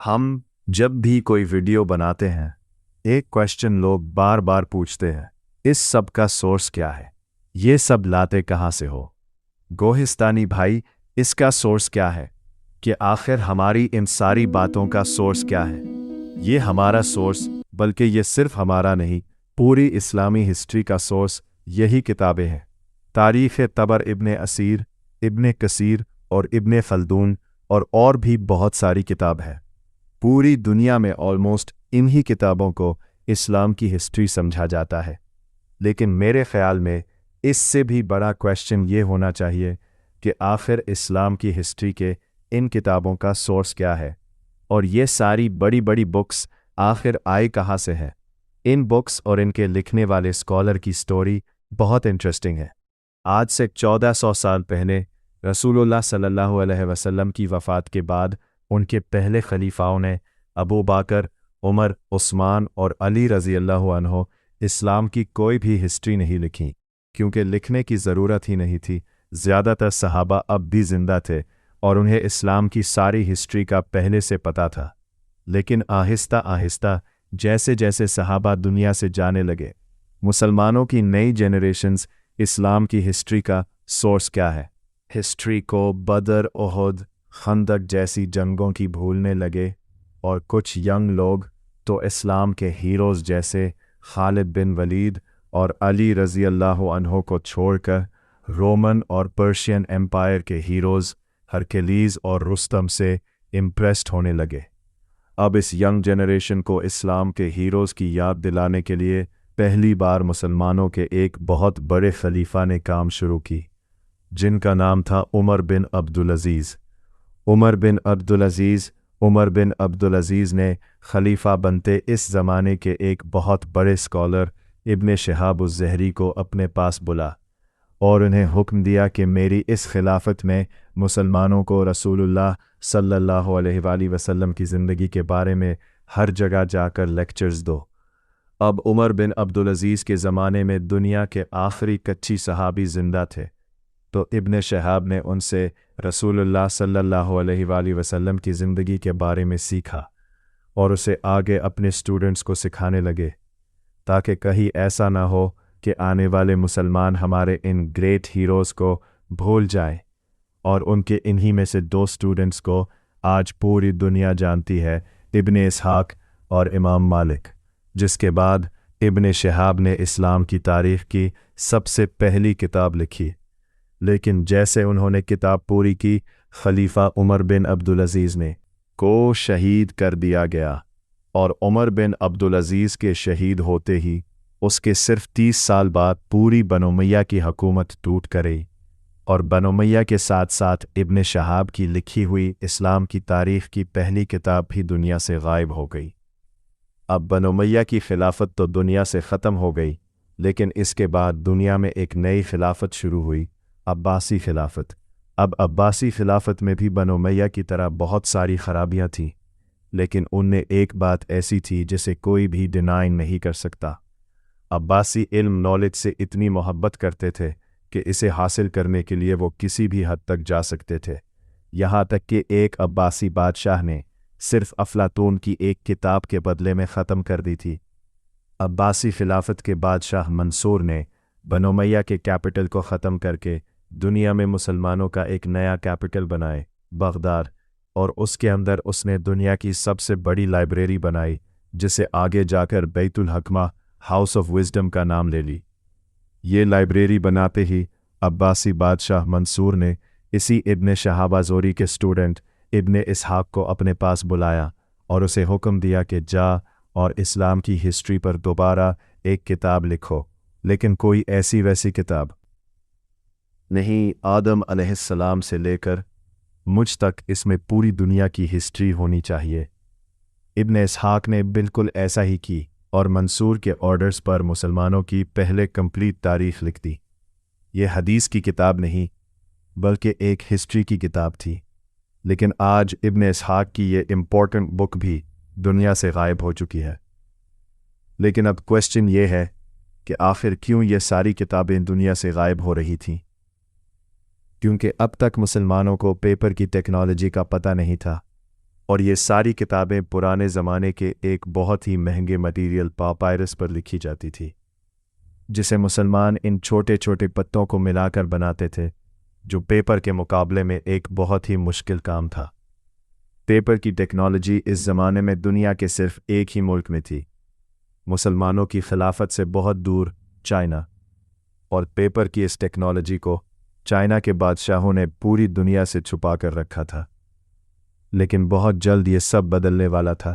हम जब भी कोई वीडियो बनाते हैं, एक क्वेश्चन लोग बार बार पूछते हैं, इस सब का सोर्स क्या है? ये सब लाते कहाँ से हो? गोहिस्तानी भाई, इसका सोर्स क्या है? कि आखिर हमारी इन सारी बातों का सोर्स क्या है? ये हमारा सोर्स, बल्कि ये सिर्फ हमारा नहीं, पूरी इस्लामी हिस्ट्री का सोर्स यही किताबें हैं। तारीख़ तबर इब्ने असीर, इब्ने कसीर और इब्ने खल्दून और भी बहुत सारी किताब है। पूरी दुनिया में ऑलमोस्ट इन्हीं किताबों को इस्लाम की हिस्ट्री समझा जाता है। लेकिन मेरे ख़्याल में इससे भी बड़ा क्वेश्चन ये होना चाहिए कि आखिर इस्लाम की हिस्ट्री के इन किताबों का सोर्स क्या है, और ये सारी बड़ी बड़ी बुक्स आखिर आई कहाँ से हैं। इन बुक्स और इनके लिखने वाले स्कॉलर की स्टोरी बहुत इंटरेस्टिंग है। आज से 1400 साल पहले रसूलुल्लाह सल्लल्लाहु अलैहि वसल्लम की वफ़ात के बाद उनके पहले खलीफाओं ने अबू बकर, उमर, उस्मान और अली रज़ी अल्लाहु अन्हो इस्लाम की कोई भी हिस्ट्री नहीं लिखी, क्योंकि लिखने की ज़रूरत ही नहीं थी। ज़्यादातर सहाबा अब भी ज़िंदा थे और उन्हें इस्लाम की सारी हिस्ट्री का पहले से पता था। लेकिन आहिस्ता आहिस्ता जैसे जैसे सहाबा दुनिया से जाने लगे, मुसलमानों की नई जनरेशन्स इस्लाम की हिस्ट्री का सोर्स क्या है, हिस्ट्री को बदर, ओहद, खंदक जैसी जंगों की भूलने लगे, और कुछ यंग लोग तो इस्लाम के हीरोज़ जैसे खालिद बिन वलीद और अली रज़ी अल्लाहु अन्हो को छोड़कर रोमन और पर्शियन एम्पायर के हीरोज़ हरकुलिस और रुस्तम से इम्प्रेस्ड होने लगे। अब इस यंग जनरेशन को इस्लाम के हीरोज़ की याद दिलाने के लिए पहली बार मुसलमानों के एक बहुत बड़े खलीफा ने काम शुरू की, जिनका नाम था उमर बिन अब्दुल अज़ीज़। उमर बिन अब्दुल अज़ीज़ ने खलीफा बनते इस ज़माने के एक बहुत बड़े स्कॉलर इब्ने शिहाब उज़-ज़हरी को अपने पास बुला और उन्हें हुक्म दिया कि मेरी इस खिलाफत में मुसलमानों को रसूलुल्लाह सल्लल्लाहु अलैहि वसल्लम की ज़िंदगी के बारे में हर जगह जाकर लेक्चर्स दो। अब उमर बिन अब्दुल अज़ीज़ के ज़माने में दुनिया के आखिरी कच्ची सहाबी ज़िंदा थे, तो इब्ने शिहाब ने उनसे रसूलुल्लाह सल्लल्लाहु अलैहि वसल्लम की ज़िंदगी के बारे में सीखा और उसे आगे अपने स्टूडेंट्स को सिखाने लगे, ताकि कहीं ऐसा ना हो कि आने वाले मुसलमान हमारे इन ग्रेट हीरोज़ को भूल जाएं। और उनके इन्हीं में से दो स्टूडेंट्स को आज पूरी दुनिया जानती है, इब्ने इसहाक और इमाम मालिक, जिसके बाद इब्ने शिहाब ने इस्लाम की तारीख़ की सबसे पहली किताब लिखी। लेकिन जैसे उन्होंने किताब पूरी की, खलीफा उमर बिन अब्दुल अज़ीज़ ने को शहीद कर दिया गया, और उमर बिन अब्दुल अज़ीज़ के शहीद होते ही उसके सिर्फ 30 साल बाद पूरी बनो उमैया की हुकूमत टूट गई, और बनो उमैया के साथ साथ इब्ने शिहाब की लिखी हुई इस्लाम की तारीख़ की पहली किताब भी दुनिया से गायब हो गई। अब बनो उमैया की खिलाफत तो दुनिया से ख़त्म हो गई, लेकिन इसके बाद दुनिया में एक नई खिलाफत शुरू हुई, अब्बासी खिलाफत। अब अब्बासी खिलाफत में भी बनो उमैया की तरह बहुत सारी खराबियाँ थीं, लेकिन उनमें एक बात ऐसी थी जिसे कोई भी डिनाई नहीं कर सकता। अब्बासी इल्म नॉलेज से इतनी मोहब्बत करते थे कि इसे हासिल करने के लिए वो किसी भी हद तक जा सकते थे, यहाँ तक कि एक अब्बासी बादशाह ने सिर्फ अफलातून की एक किताब के बदले में ख़त्म कर दी थी। अब्बासी खिलाफत के बादशाह मंसूर ने बनो उमैया के कैपिटल को ख़त्म करके दुनिया में मुसलमानों का एक नया कैपिटल बनाए, बगदाद, और उसके अंदर उसने दुनिया की सबसे बड़ी लाइब्रेरी बनाई, जिसे आगे जाकर बैतुल हकमा, हाउस ऑफ विजडम का नाम ले ली। ये लाइब्रेरी बनाते ही अब्बासी बादशाह मंसूर ने इसी इब्ने शिहाब अज़ोरी के स्टूडेंट इब्ने इसहाक को अपने पास बुलाया और उसे हुक्म दिया कि जा और इस्लाम की हिस्ट्री पर दोबारा एक किताब लिखो, लेकिन कोई ऐसी वैसी किताब नहीं, आदम अलैहिस्सलाम से लेकर मुझ तक इसमें पूरी दुनिया की हिस्ट्री होनी चाहिए। इब्ने इसहाक ने बिल्कुल ऐसा ही की और मंसूर के ऑर्डर्स पर मुसलमानों की पहले कंप्लीट तारीख़ लिख दी। ये हदीस की किताब नहीं, बल्कि एक हिस्ट्री की किताब थी। लेकिन आज इब्ने इसहाक की ये इम्पोर्टेंट बुक भी दुनिया से गायब हो चुकी है। लेकिन अब क्वेश्चन ये है कि आखिर क्यों ये सारी किताबें दुनिया से गायब हो रही थीं? क्योंकि अब तक मुसलमानों को पेपर की टेक्नोलॉजी का पता नहीं था, और ये सारी किताबें पुराने ज़माने के एक बहुत ही महंगे मटीरियल पापायरस पर लिखी जाती थी, जिसे मुसलमान इन छोटे छोटे पत्तों को मिलाकर बनाते थे, जो पेपर के मुकाबले में एक बहुत ही मुश्किल काम था। पेपर की टेक्नोलॉजी इस ज़माने में दुनिया के सिर्फ एक ही मुल्क में थी, मुसलमानों की खिलाफत से बहुत दूर, चाइना। और पेपर की इस टेक्नोलॉजी को चाइना के बादशाहों ने पूरी दुनिया से छुपा कर रखा था। लेकिन बहुत जल्द ये सब बदलने वाला था,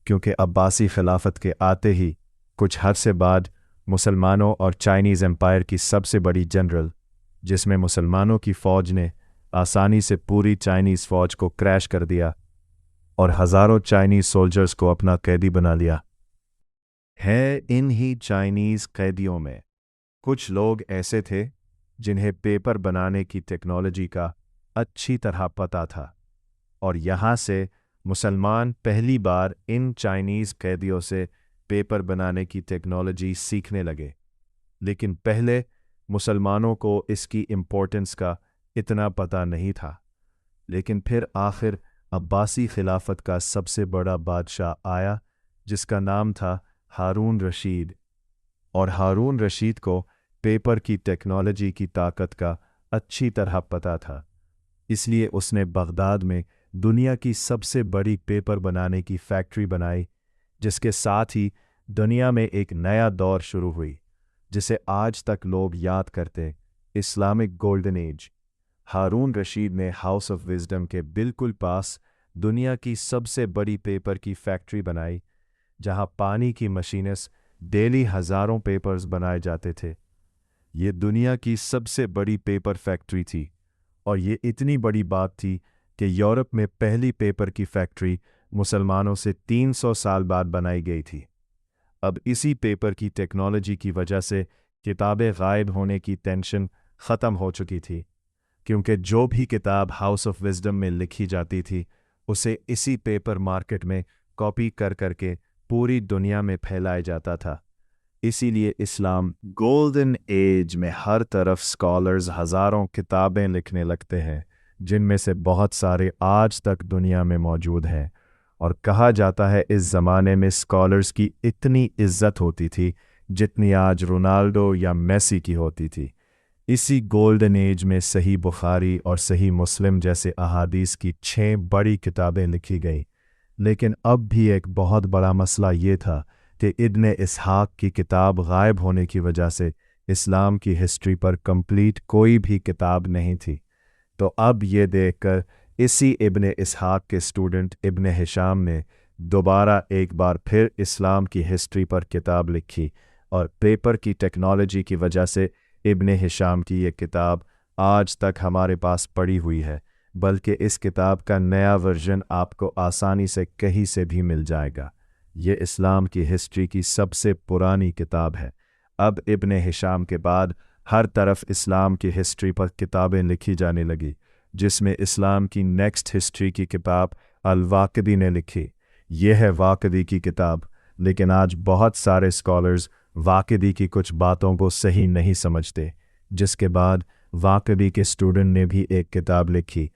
क्योंकि अब्बासी खिलाफत के आते ही कुछ अरसे बाद मुसलमानों और चाइनीज़ एम्पायर की सबसे बड़ी जनरल, जिसमें मुसलमानों की फ़ौज ने आसानी से पूरी चाइनीज़ फ़ौज को क्रैश कर दिया और हज़ारों चाइनीज़ सोल्जर्स को अपना कैदी बना लिया। है इन ही चाइनीज़ कैदियों में कुछ लोग ऐसे थे जिन्हें पेपर बनाने की टेक्नोलॉजी का अच्छी तरह पता था, और यहाँ से मुसलमान पहली बार इन चाइनीज़ कैदियों से पेपर बनाने की टेक्नोलॉजी सीखने लगे। लेकिन पहले मुसलमानों को इसकी इम्पोर्टेंस का इतना पता नहीं था। लेकिन फिर आखिर अब्बासी खिलाफत का सबसे बड़ा बादशाह आया, जिसका नाम था हारून रशीद। और हारून रशीद को पेपर की टेक्नोलॉजी की ताकत का अच्छी तरह पता था, इसलिए उसने बगदाद में दुनिया की सबसे बड़ी पेपर बनाने की फैक्ट्री बनाई, जिसके साथ ही दुनिया में एक नया दौर शुरू हुई, जिसे आज तक लोग याद करते, इस्लामिक गोल्डन एज। हारून रशीद ने हाउस ऑफ विजडम के बिल्कुल पास दुनिया की सबसे बड़ी पेपर की फैक्ट्री बनाई, जहां पानी की मशीनों से डेली हज़ारों पेपर्स बनाए जाते थे। ये दुनिया की सबसे बड़ी पेपर फैक्ट्री थी, और ये इतनी बड़ी बात थी कि यूरोप में पहली पेपर की फैक्ट्री मुसलमानों से 300 साल बाद बनाई गई थी। अब इसी पेपर की टेक्नोलॉजी की वजह से किताबें गायब होने की टेंशन ख़त्म हो चुकी थी, क्योंकि जो भी किताब हाउस ऑफ विजडम में लिखी जाती थी, उसे इसी पेपर मार्केट में कॉपी कर करके पूरी दुनिया में फैलाया जाता था। इसीलिए इस्लाम गोल्डन एज में हर तरफ स्कॉलर्स हज़ारों किताबें लिखने लगते हैं, जिनमें से बहुत सारे आज तक दुनिया में मौजूद हैं। और कहा जाता है इस ज़माने में स्कॉलर्स की इतनी इज्जत होती थी जितनी आज रोनाल्डो या मेसी की होती थी। इसी गोल्डन एज में सही बुखारी और सही मुस्लिम जैसे अहादीस की 6 बड़ी किताबें लिखी गई। लेकिन अब भी एक बहुत बड़ा मसला ये था कि इब्ने इसहाक की किताब गायब होने की वजह से इस्लाम की हिस्ट्री पर कंप्लीट कोई भी किताब नहीं थी। तो अब ये देखकर इसी इब्ने इसहाक के स्टूडेंट इब्ने हिशाम ने दोबारा एक बार फिर इस्लाम की हिस्ट्री पर किताब लिखी, और पेपर की टेक्नोलॉजी की वजह से इब्ने हिशाम की ये किताब आज तक हमारे पास पड़ी हुई है, बल्कि इस किताब का नया वर्जन आपको आसानी से कहीं से भी मिल जाएगा। ये इस्लाम की हिस्ट्री की सबसे पुरानी किताब है। अब इब्ने हिशाम के बाद हर तरफ इस्लाम की हिस्ट्री पर किताबें लिखी जाने लगी, जिसमें इस्लाम की नेक्स्ट हिस्ट्री की किताब अल-वाक़िदी ने लिखी। यह है वाक़िदी की किताब, लेकिन आज बहुत सारे स्कॉलर्स वाक़िदी की कुछ बातों को सही नहीं समझते, जिसके बाद वाक़िदी के स्टूडेंट ने भी एक किताब लिखी,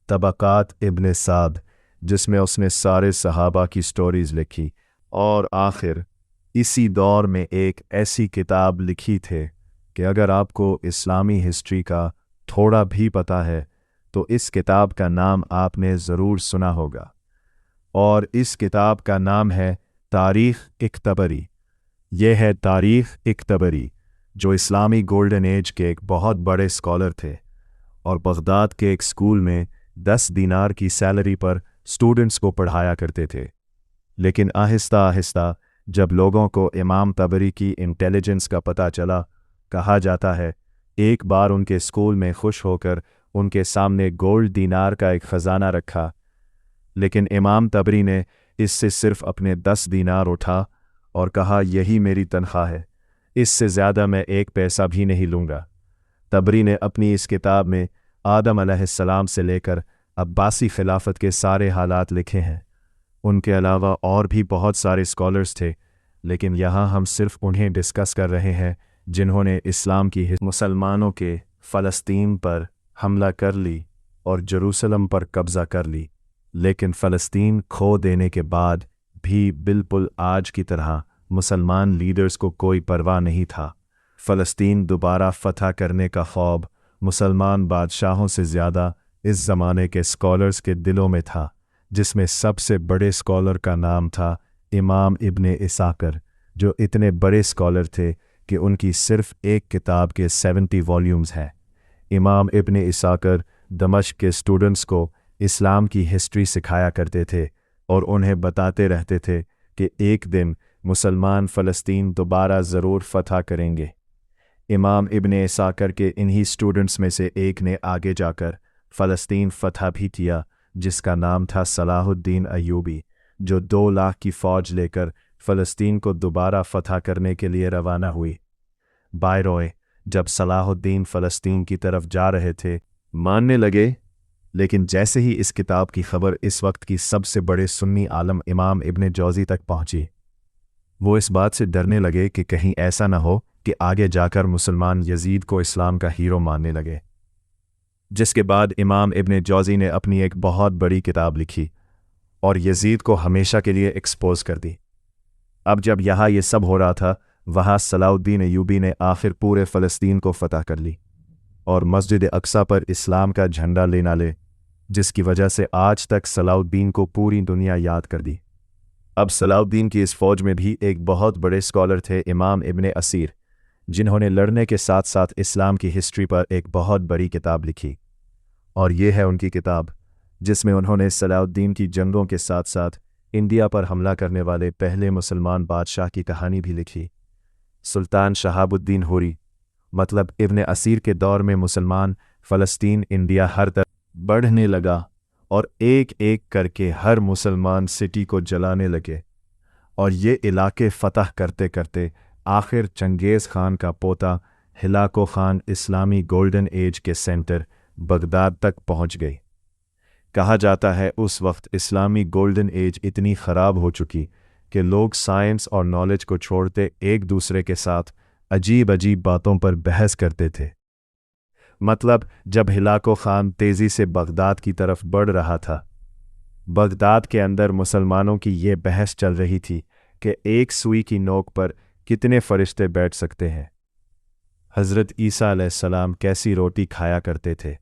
तबक़ात इब्ने साद, जिसमें उसने सारे सहाबा की स्टोरीज़ लिखी। और आखिर इसी दौर में एक ऐसी किताब लिखी थे कि अगर आपको इस्लामी हिस्ट्री का थोड़ा भी पता है तो इस किताब का नाम आपने ज़रूर सुना होगा, और इस किताब का नाम है तारीख़-ए-तबरी। यह है तारीख़-ए-तबरी, जो इस्लामी गोल्डन एज के एक बहुत बड़े स्कॉलर थे, और बगदाद के एक स्कूल में 10 दीनार की सैलरी पर स्टूडेंट्स को पढ़ाया करते थे। लेकिन आहिस्ता आहिस्ता जब लोगों को इमाम तबरी की इंटेलिजेंस का पता चला, कहा जाता है एक बार उनके स्कूल में खुश होकर उनके सामने गोल्ड दीनार का एक ख़जाना रखा, लेकिन इमाम तबरी ने इससे सिर्फ अपने 10 दीनार उठा और कहा यही मेरी तनख्वाह है, इससे ज़्यादा मैं एक पैसा भी नहीं लूँगा। तबरी ने अपनी इस किताब में आदम अलैहिस्सलाम से लेकर अब्बासी खिलाफत के सारे हालात लिखे हैं। उनके अलावा और भी बहुत सारे स्कॉलर्स थे, लेकिन यहाँ हम सिर्फ उन्हें डिस्कस कर रहे हैं जिन्होंने इस्लाम की मुसलमानों के फ़लस्तीन पर हमला कर ली और जेरूसलम पर कब्ज़ा कर ली। लेकिन फ़लस्तीन खो देने के बाद भी बिल्कुल आज की तरह मुसलमान लीडर्स को कोई परवाह नहीं था। फ़लस्तीन दोबारा फतह करने का ख्वाब मुसलमान बादशाहों से ज़्यादा इस ज़माने के स्कॉलर्स के दिलों में था, जिसमें सबसे बड़े स्कॉलर का नाम था इमाम इब्ने इसाकर, जो इतने बड़े स्कॉलर थे कि उनकी सिर्फ एक किताब के 70 वॉल्यूम्स हैं। इमाम इब्ने इसाकर दमश्क के स्टूडेंट्स को इस्लाम की हिस्ट्री सिखाया करते थे और उन्हें बताते रहते थे कि एक दिन मुसलमान फ़लस्तीन दोबारा ज़रूर फतह करेंगे। इमाम इब्ने इसाकर के इन्हीं स्टूडेंट्स में से एक ने आगे जाकर फ़लस्तीन फतह भी किया, जिसका नाम था सलाहुद्दीन अय्यूबी, जो 2 लाख की फ़ौज लेकर फ़लस्तीन को दोबारा फतह करने के लिए रवाना हुई। बायरॉय जब सलाहुद्दीन फ़लस्तीन की तरफ जा रहे थे, मानने लगे, लेकिन जैसे ही इस किताब की खबर इस वक्त की सबसे बड़े सुन्नी आलम इमाम इब्ने जौज़ी तक पहुंची, वो इस बात से डरने लगे कि कहीं ऐसा न हो कि आगे जाकर मुसलमान यजीद को इस्लाम का हीरो मानने लगे। जिसके बाद इमाम इब्ने जौज़ी ने अपनी एक बहुत बड़ी किताब लिखी और यजीद को हमेशा के लिए एक्सपोज कर दी। अब जब यहाँ ये सब हो रहा था, वहाँ सलाहुद्दीन अय्यूबी ने आखिर पूरे फ़लस्तीन को फतह कर ली और मस्जिद अक्सा पर इस्लाम का झंडा लेना ले, जिसकी वजह से आज तक सलाहुद्दीन को पूरी दुनिया याद कर दी। अब सलाहुद्दीन की इस फ़ौज में भी एक बहुत बड़े स्कॉलर थे, इमाम इब्ने असीर, जिन्होंने लड़ने के साथ साथ इस्लाम की हिस्ट्री पर एक बहुत बड़ी किताब लिखी, और ये है उनकी किताब, जिसमें उन्होंने सलाहुद्दीन की जंगों के साथ साथ इंडिया पर हमला करने वाले पहले मुसलमान बादशाह की कहानी भी लिखी। सुल्तान शहाबुद्दीन हुरी, मतलब इब्ने असीर के दौर में मुसलमान फ़लस्तीन इंडिया हर तरफ बढ़ने लगा और एक एक करके हर मुसलमान सिटी को जलाने लगे, और ये इलाके फ़तह करते करते आखिर चंगेज़ खान का पोता हिलाको खान इस्लामी गोल्डन एज के सेंटर बगदाद तक पहुंच गई। कहा जाता है उस वक्त इस्लामी गोल्डन एज इतनी ख़राब हो चुकी कि लोग साइंस और नॉलेज को छोड़ते एक दूसरे के साथ अजीब अजीब बातों पर बहस करते थे। मतलब जब हिलाको खान तेज़ी से बगदाद की तरफ बढ़ रहा था, बगदाद के अंदर मुसलमानों की ये बहस चल रही थी कि एक सुई की नोक पर कितने फरिश्ते बैठ सकते हैं। हज़रत ईसा अलैहिस्सलाम कैसी रोटी खाया करते थे,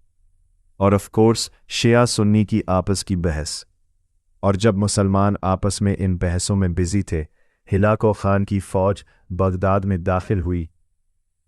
और ऑफ कोर्स शिया सुन्नी की आपस की बहस। और जब मुसलमान आपस में इन बहसों में बिजी थे, हिलाको खान की फ़ौज बगदाद में दाखिल हुई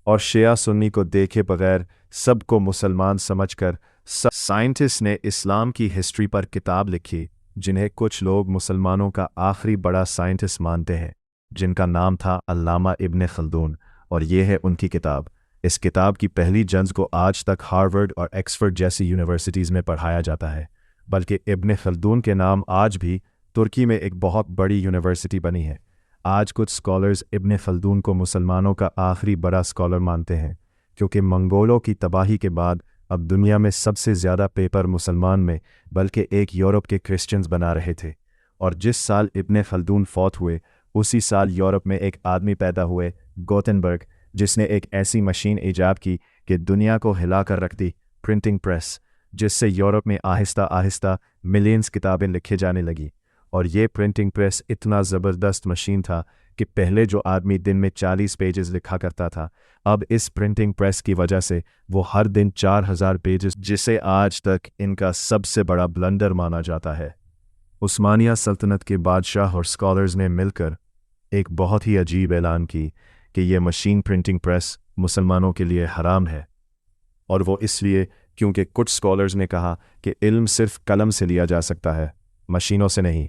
और शिया सुन्नी को देखे बगैर सबको मुसलमान समझकर साइंटिस्ट ने इस्लाम की हिस्ट्री पर किताब लिखी, जिन्हें कुछ लोग मुसलमानों का आखिरी बड़ा साइंटिस्ट मानते हैं, जिनका नाम था अल्लामा इब्ने खल्दून, और ये है उनकी किताब। इस किताब की पहली जल्द को आज तक हार्वर्ड और ऑक्सफोर्ड जैसी यूनिवर्सिटीज़ में पढ़ाया जाता है, बल्कि इब्ने खल्दून के नाम आज भी तुर्की में एक बहुत बड़ी यूनिवर्सिटी बनी है। आज कुछ स्कॉलर्स इब्ने खल्दून को मुसलमानों का आखिरी बड़ा स्कॉलर मानते हैं, क्योंकि मंगोलों की तबाही के बाद अब दुनिया में सबसे ज़्यादा पेपर मुसलमान में बल्कि एक यूरोप के क्रिश्चियंस बना रहे थे। और जिस साल इब्ने खल्दून फौत हुए, उसी साल यूरोप में एक आदमी पैदा हुए, गुटेनबर्ग, जिसने एक ऐसी मशीन ईजाद की कि दुनिया को हिला कर रख दी, प्रिंटिंग प्रेस, जिससे यूरोप में आहिस्ता आहिस्ता मिलियंस किताबें लिखे जाने लगी। और ये प्रिंटिंग प्रेस इतना ज़बरदस्त मशीन था कि पहले जो आदमी दिन में 40 पेजेस लिखा करता था, अब इस प्रिंटिंग प्रेस की वजह से वो हर दिन 4000 पेजेस, जिसे आज तक इनका सबसे बड़ा ब्लंडर माना जाता है। उस्मानिया सल्तनत के बादशाह और स्कॉलर्स ने मिलकर एक बहुत ही अजीब ऐलान की कि ये मशीन प्रिंटिंग प्रेस मुसलमानों के लिए हराम है, और वो इसलिए क्योंकि कुछ स्कॉलर्स ने कहा कि इल्म सिर्फ कलम से लिया जा सकता है, मशीनों से नहीं।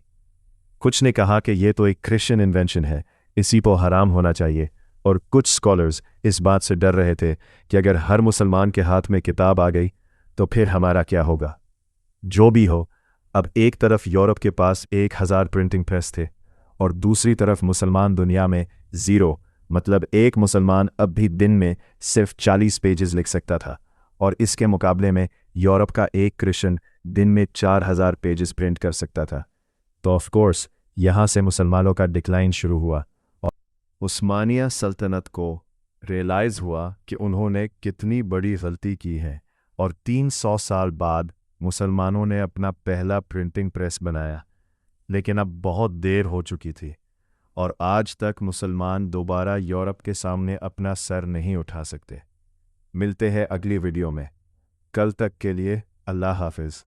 कुछ ने कहा कि ये तो एक क्रिश्चियन इन्वेंशन है, इसी को हराम होना चाहिए, और कुछ स्कॉलर्स इस बात से डर रहे थे कि अगर हर मुसलमान के हाथ में किताब आ गई तो फिर हमारा क्या होगा। जो भी हो, अब एक तरफ यूरोप के पास 1000 प्रिंटिंग प्रेस थे और दूसरी तरफ मुसलमान दुनिया में ज़ीरो, मतलब एक मुसलमान अब भी दिन में सिर्फ 40 पेजेस लिख सकता था, और इसके मुकाबले में यूरोप का एक क्रिश्चियन दिन में 4000 पेजेस प्रिंट कर सकता था। तो ऑफ कोर्स यहाँ से मुसलमानों का डिक्लाइन शुरू हुआ, और उस्मानिया सल्तनत को रियलाइज़ हुआ कि उन्होंने कितनी बड़ी गलती की है, और 300 साल बाद मुसलमानों ने अपना पहला प्रिंटिंग प्रेस बनाया, लेकिन अब बहुत देर हो चुकी थी और आज तक मुसलमान दोबारा यूरोप के सामने अपना सर नहीं उठा सकते। मिलते हैं अगली वीडियो में। कल तक के लिए अल्लाह हाफिज़।